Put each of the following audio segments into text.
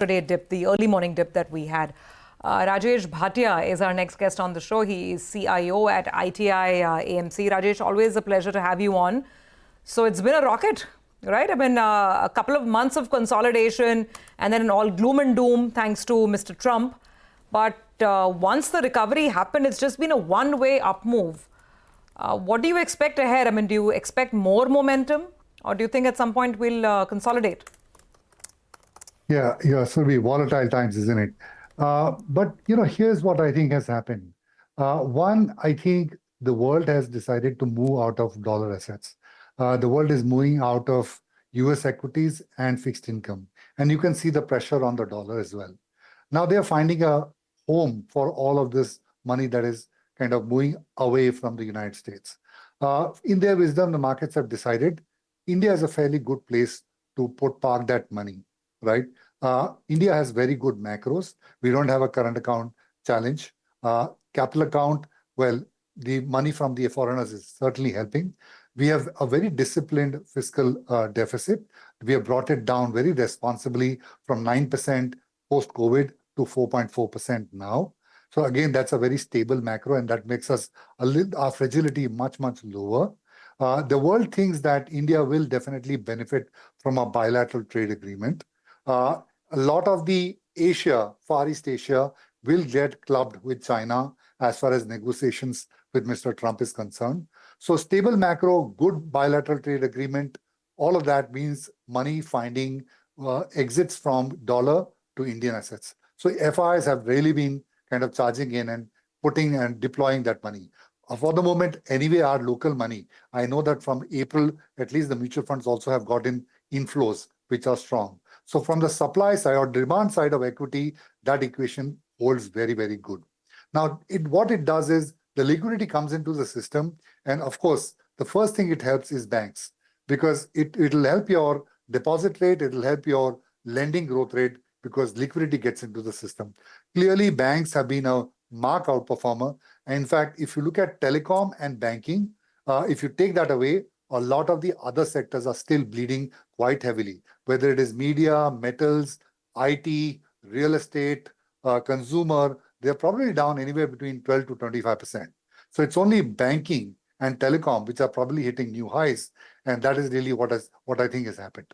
Today dip, the early morning dip that we had. Rajesh Bhatia is our next guest on the show. He is CIO at ITI AMC. Rajesh, always a pleasure to have you on. So it's been a rocket, right? I mean, a couple of months of consolidation and then all gloom and doom thanks to Mr. Trump. But once the recovery happened, it's just been a one-way up move. What do you expect ahead? I mean, do you expect more momentum, or do you think at some point we'll consolidate? Yeah, so it'll be volatile times, isn't it? But, here's what I think has happened. One, I think the world has decided to move out of dollar assets. The world is moving out of US equities and fixed income. And you can see the pressure on the dollar as well. Now they're finding a home for all of this money that is kind of moving away from the United States. In their wisdom, the markets have decided India is a fairly good place to park that money. Right? India has very good macros. We don't have a current account challenge. Capital account, well, the money from the foreigners is certainly helping. We have a very disciplined fiscal deficit. We have brought it down very responsibly from 9% post-COVID to 4.4% now. So again, that's a very stable macro, and that makes us our fragility much lower. The world thinks that India will definitely benefit from a bilateral trade agreement. A lot of the Far East Asia will get clubbed with China as far as negotiations with Mr. Trump is concerned. So stable macro, good bilateral trade agreement, all of that means money finding exits from dollar to Indian assets. So FIs have really been kind of charging in and putting and deploying that money. For the moment, anyway, our local money, I know that from April, at least the mutual funds also have gotten inflows, which are strong. So from the supply side or demand side of equity, that equation holds very good. Now, what it does is the liquidity comes into the system. And of course, the first thing it helps is banks, because it'll help your deposit rate, it'll help your lending growth rate, because liquidity gets into the system. Clearly, banks have been a marked outperformer. And in fact, if you look at telecom and banking, if you take that away, a lot of the other sectors are still bleeding quite heavily, whether it is media, metals, IT, real estate, consumer. They're probably down anywhere between 12 to 25%. So it's only banking and telecom which are probably hitting new highs, and that is really what I think has happened.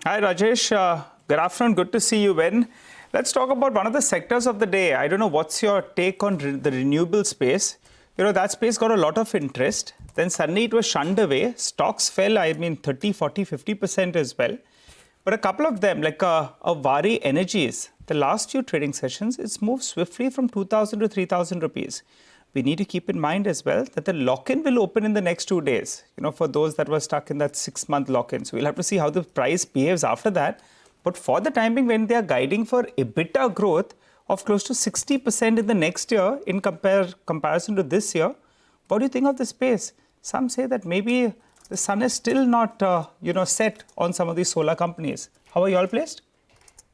Hi, Rajesh. Good afternoon. Good to see you, Ben. Let's talk about one of the sectors of the day. I don't know, what's your take on the renewable space? That space got a lot of interest. Then suddenly it was shunned away. Stocks fell, 30, 40, 50% as well. But a couple of them, like Augur Energies, the last few trading sessions, it's moved swiftly from 2,000 to 3,000 rupees. We need to keep in mind as well that the lock-in will open in the next 2 days, for those that were stuck in that 6-month lock-in. So we'll have to see how the price behaves after that. But for the time being, when they are guiding for EBITDA growth of close to 60% in the next year in comparison to this year, what do you think of the space? Some say that maybe the sun is still not, set on some of these solar companies. How are you all placed?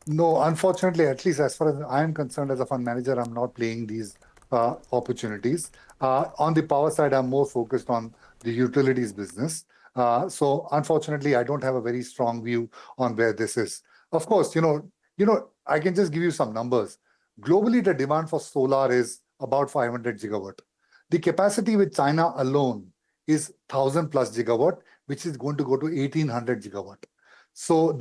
No, unfortunately, at least as far as I am concerned as a fund manager, I'm not playing these opportunities. On the power side, I'm more focused on the utilities business. So unfortunately, I don't have a very strong view on where this is. Of course, I can just give you some numbers. Globally, the demand for solar is about 500 gigawatt. The capacity with China alone is 1,000 plus gigawatt, which is going to go to 1,800 gigawatt. So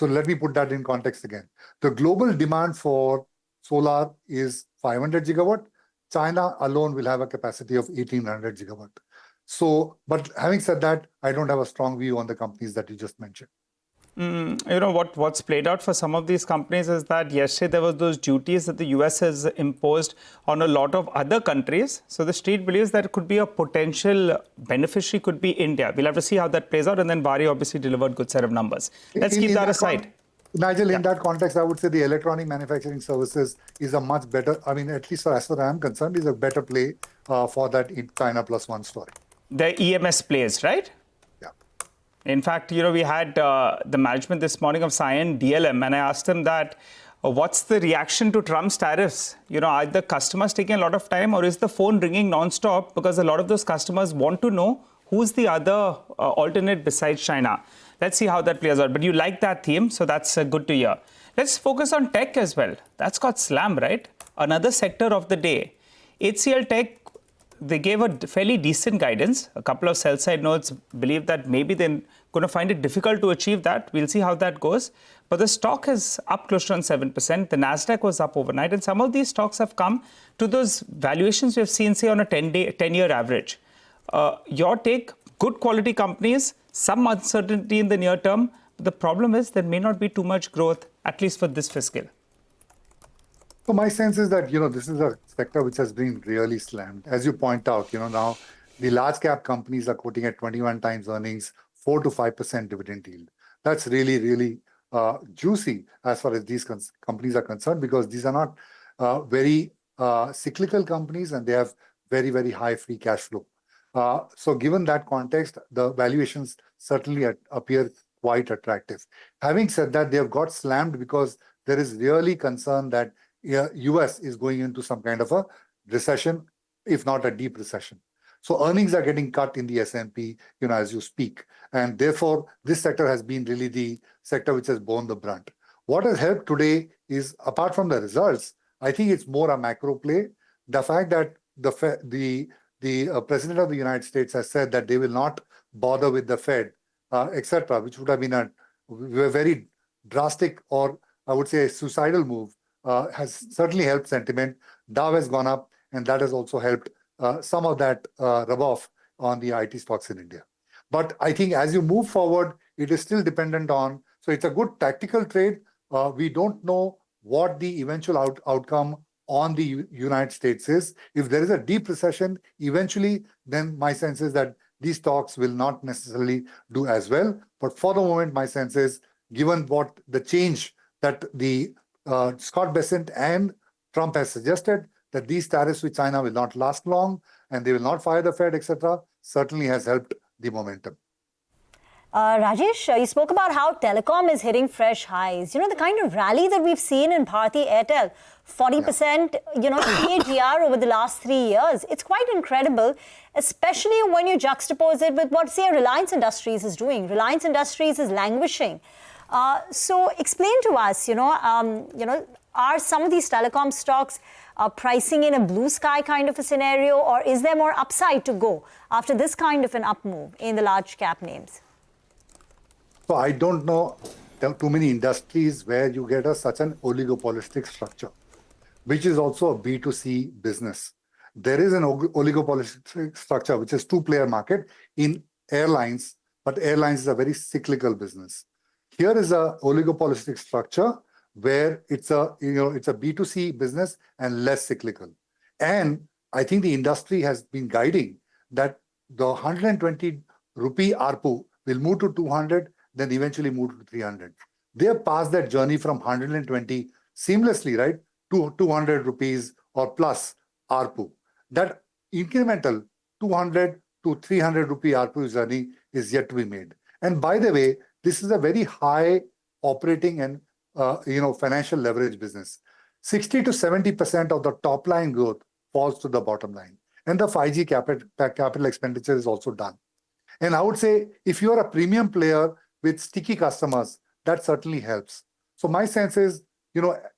let me put that in context again. The global demand for solar is 500 gigawatt. China alone will have a capacity of 1,800 gigawatt. So, but having said that, I don't have a strong view on the companies that you just mentioned. What's played out for some of these companies is that yesterday there was those duties that the US has imposed on a lot of other countries. So the street believes that it could be a potential beneficiary could be India. We'll have to see how that plays out. And then Bhatia obviously delivered a good set of numbers. Let's keep that aside. Nigel, in that context, I would say the electronic manufacturing services is a much better, at least as far as I'm concerned, is a better play for that in China plus one story. The EMS plays, right? In fact, we had the management this morning of Cyan DLM, and I asked them that, what's the reaction to Trump's tariffs? Are the customers taking a lot of time, or is the phone ringing non-stop? Because a lot of those customers want to know who's the other alternate besides China. Let's see how that plays out. But you like that theme, so that's good to hear. Let's focus on tech as well. That's got slammed, right? Another sector of the day. HCL Tech, they gave a fairly decent guidance. A couple of sell-side notes believe that maybe they're going to find it difficult to achieve that. We'll see how that goes. But the stock is up close to 7%. The Nasdaq was up overnight. And some of these stocks have come to those valuations we've seen, say, on a 10-year average. Your take, good quality companies, some uncertainty in the near term. The problem is there may not be too much growth, at least for this fiscal. So my sense is that, this is a sector which has been really slammed. As you point out, now the large cap companies are quoting at 21 times earnings, 4 to 5% dividend yield. That's really, really juicy as far as these companies are concerned, because these are not very cyclical companies and they have very, very high free cash flow. So given that context, the valuations certainly appear quite attractive. Having said that, they have got slammed because there is really concern that US is going into some kind of a recession, if not a deep recession. So earnings are getting cut in the S&P, as you speak. And therefore, this sector has been really the sector which has borne the brunt. What has helped today is, apart from the results, I think it's more a macro play. The fact that the President of the United States has said that they will not bother with the Fed, etc., which would have been a very drastic, or I would say a suicidal move, has certainly helped sentiment. Dow has gone up, and that has also helped some of that rub off on the IT stocks in India. But I think as you move forward, it is still dependent on, so it's a good tactical trade. We don't know what the eventual outcome on the United States is. If there is a deep recession, eventually, then my sense is that these stocks will not necessarily do as well. But for the moment, my sense is, given what the change that the Scott Bessent and Trump has suggested, that these tariffs with China will not last long and they will not fire the Fed, etc., certainly has helped the momentum. Rajesh, you spoke about how Telecom is hitting fresh highs. The kind of rally that we've seen in Bharti Airtel, 40%, CAGR over the last 3 years. It's quite incredible, especially when you juxtapose it with what, say, Reliance Industries is doing. Reliance Industries is languishing. So explain to us, are some of these telecom stocks pricing in a blue sky kind of a scenario, or is there more upside to go after this kind of an up move in the large cap names? So I don't know too many industries where you get such an oligopolistic structure, which is also a B2C business. There is an oligopolistic structure, which is two-player market in airlines, but airlines is a very cyclical business. Here is a oligopolistic structure where it's a B2C business and less cyclical. And I think the industry has been guiding that the 120 rupee ARPU will move to 200, then eventually move to 300. They have passed that journey from 120 seamlessly, right, to 200 rupees or plus ARPU. That incremental 200 to 300 rupee ARPU journey is yet to be made. And by the way, this is a very high operating and financial leverage business. 60 to 70% of the top line growth falls to the bottom line. And the 5G capital expenditure is also done. And I would say, if you're a premium player with sticky customers, that certainly helps. So my sense is,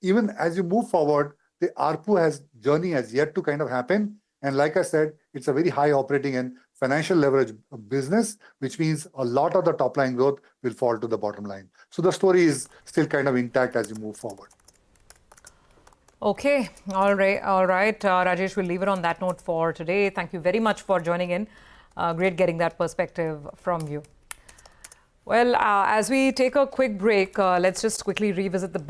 even as you move forward, the ARPU journey has yet to kind of happen. And like I said, it's a very high operating and financial leverage business, which means a lot of the top line growth will fall to the bottom line. So the story is still kind of intact as you move forward. Okay. All right. Rajesh, we'll leave it on that note for today. Thank you very much for joining in. Great getting that perspective from you. Well, as we take a quick break, let's just quickly revisit the big